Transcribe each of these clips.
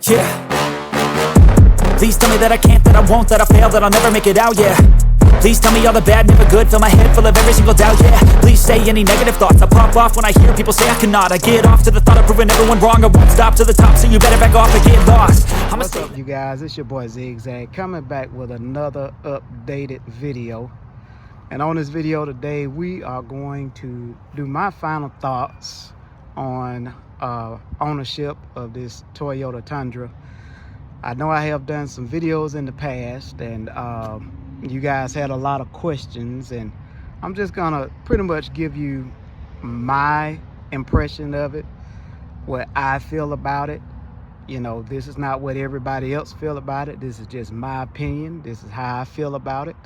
Yeah. Please tell me that I can't, that I won't, that I fail, that I'll never make it out, yeah. Please tell me all the bad, never good, fill my head full of every single doubt, yeah. Please say any negative thoughts, I pop off when I hear people say I cannot. I get off to the thought of proving everyone wrong, I won't stop to the top, so you better back off and get lost. What's up, you guys? It's your boy Zigzag, coming back with another updated video. And on this video today, we are going to do my final thoughts on ownership of this Toyota Tundra. I know I have done some videos in the past, and you guys had a lot of questions, and I'm just gonna pretty much give you my impression of it, what I feel about it. You know, this is not what everybody else feel about it. This is just my opinion. This is how I feel about it.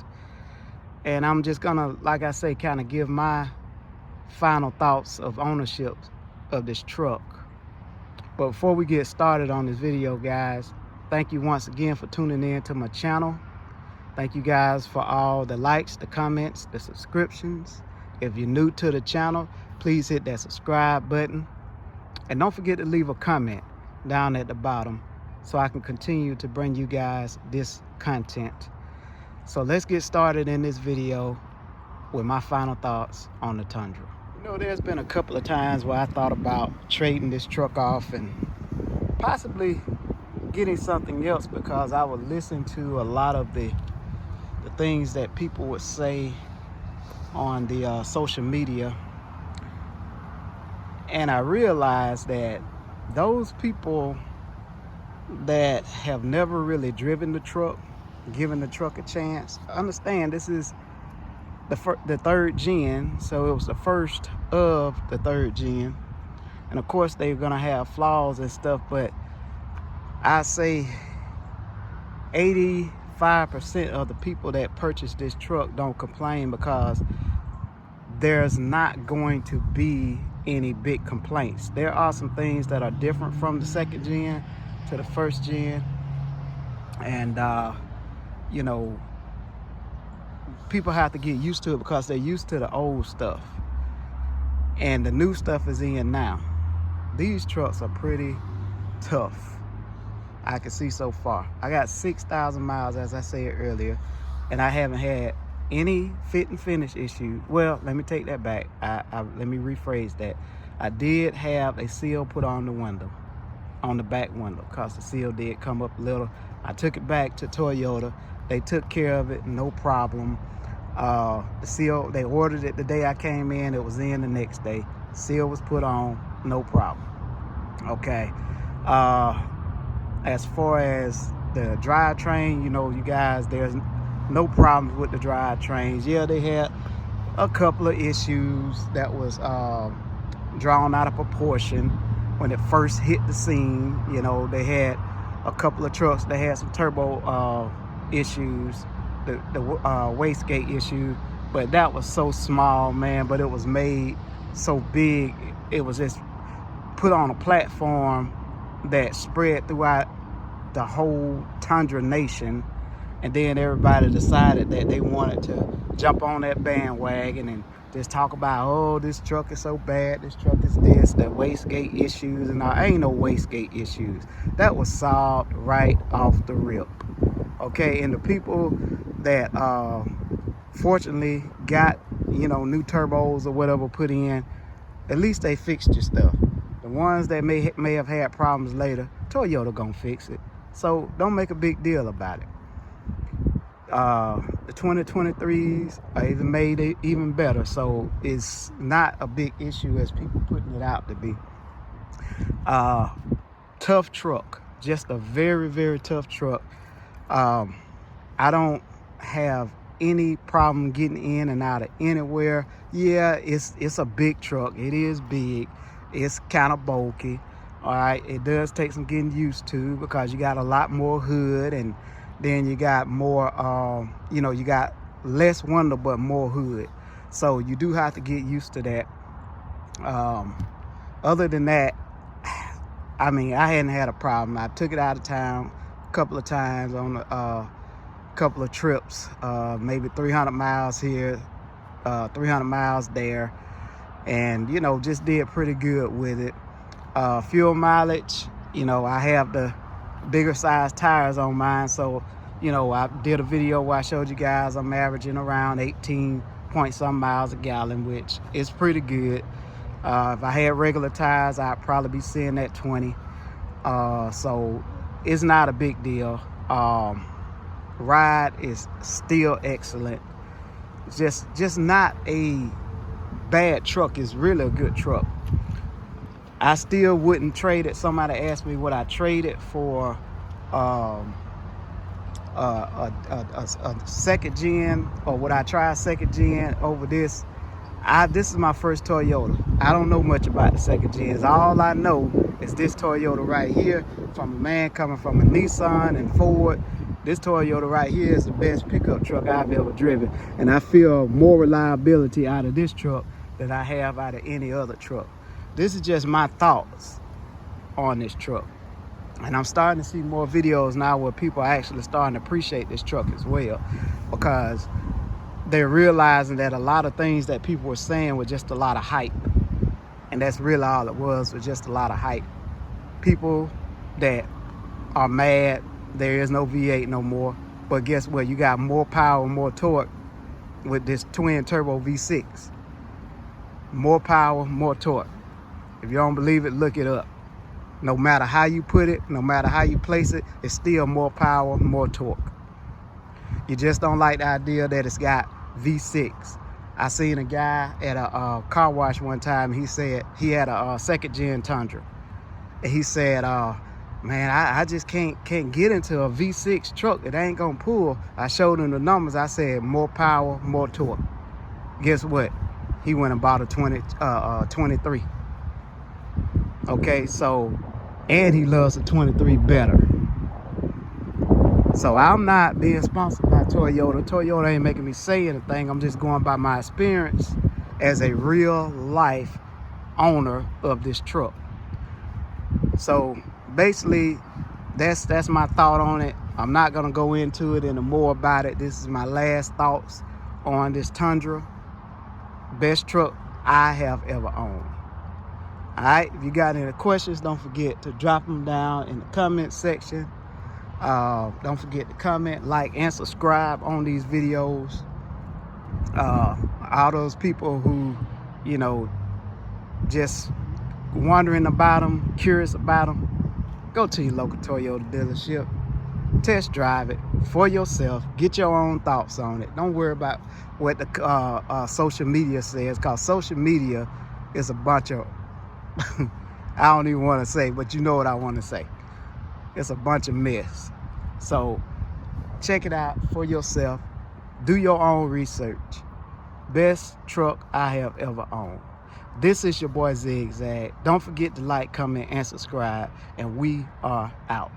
And I'm just gonna, like I say, kind of give my final thoughts of ownership of this truck. But before we get started on this video, guys, thank you once again for tuning in to my channel. Thank you guys for all the likes, the comments, the subscriptions. If you're new to the channel, please hit that subscribe button. And don't forget to leave a comment down at the bottom so I can continue to bring you guys this content. So let's get started in this video with my final thoughts on the Tundra. You know, there's been a couple of times where I thought about trading this truck off and possibly getting something else, because I would listen to a lot of the things that people would say on the social media, and I realized that those people that have never really driven the truck, given the truck a chance, understand this is the third gen, so it was the first of the third gen, and of course they're gonna have flaws and stuff, but I say 85% of the people that purchase this truck don't complain, because there's not going to be any big complaints. There are some things that are different from the second gen to the first gen, and you know, people have to get used to it because they're used to the old stuff, and the new stuff is in now. These trucks are pretty tough, I can see so far. I got 6,000 miles, as I said earlier, and I haven't had any fit and finish issue. Well, let me take that back. Let me rephrase that. I did have a seal put on the window, on the back window, because the seal did come up a little. I took it back to Toyota. They took care of it, no problem. The seal, they ordered it the day I came in. It was in the next day. Seal was put on, no problem. Okay. As far as the drivetrain, you know, you guys, there's no problems with the drivetrains. Yeah, they had a couple of issues that was drawn out of proportion when it first hit the scene. You know, they had a couple of trucks that had some turbo issues, the wastegate issue, but that was so small, man. But it was made so big, it was just put on a platform that spread throughout the whole Tundra nation, and then everybody decided that they wanted to jump on that bandwagon and just talk about, oh, this truck is so bad, this truck is this, the wastegate issues, and all. Ain't no wastegate issues. That was solved right off the rip. Okay, and the people that fortunately got, you know, new turbos or whatever put in, at least they fixed your stuff. The ones that may have had problems later, Toyota gonna fix it. So don't make a big deal about it. The 2023s are even made even better, so it's not a big issue as people putting it out to be. Tough truck, just a very, very tough truck. I don't have any problem getting in and out of anywhere. Yeah, it's a big truck. It is big. It's kind of bulky. All right, it does take some getting used to, because you got a lot more hood, and then you got more, you know, you got less window but more hood. So you do have to get used to that. Other than that, I mean, I hadn't had a problem. I took it out of town a couple of times on a couple of trips, maybe 300 miles here, 300 miles there, and, you know, just did pretty good with it. Fuel mileage, you know, I have the bigger size tires on mine. So, you know, I did a video where I showed you guys I'm averaging around 18 point some miles a gallon, which is pretty good. If I had regular tires, I'd probably be seeing that 20. So it's not a big deal. Ride is still excellent. It's just not a bad truck. It's really a good truck. I still wouldn't trade it. Somebody asked me would I trade it for a second gen, or would I try a second gen over this? This is my first Toyota. I don't know much about the second gens. All I know is this Toyota right here, from a man coming from a Nissan and Ford. This Toyota right here is the best pickup truck I've ever driven, and I feel more reliability out of this truck than I have out of any other truck. This is just my thoughts on this truck. And I'm starting to see more videos now where people are actually starting to appreciate this truck as well, because they're realizing that a lot of things that people were saying were just a lot of hype. And that's really all it was just a lot of hype. People that are mad there is no V8 no more. But guess what? You got more power, more torque with this twin turbo V6. More power, more torque. If you don't believe it, look it up. No matter how you put it, no matter how you place it, it's still more power, more torque. You just don't like the idea that it's got V6. I seen a guy at a car wash one time. He said he had a second gen Tundra. And he said, man, I just can't get into a V6 truck. It ain't gonna pull. I showed him the numbers. I said more power, more torque. Guess what? He went and bought a 23. Okay, so, and he loves the 23 better. So I'm not being sponsored by Toyota. Toyota ain't making me say anything. I'm just going by my experience as a real life owner of this truck. So basically, that's my thought on it. I'm not gonna go into it any more about it. This is my last thoughts on this Tundra. Best truck I have ever owned. All right, if you got any questions, don't forget to drop them down in the comment section. Don't forget to comment, like, and subscribe on these videos. All those people who, you know, just wondering about them, curious about them, go to your local Toyota dealership, test drive it for yourself, get your own thoughts on it. Don't worry about what the social media says, because social media is a bunch of I don't even want to say, but you know what I want to say. It's a bunch of mess. So check it out for yourself. Do your own research. Best truck I have ever owned. This is your boy Zigzag. Don't forget to like, comment, and subscribe. And we are out.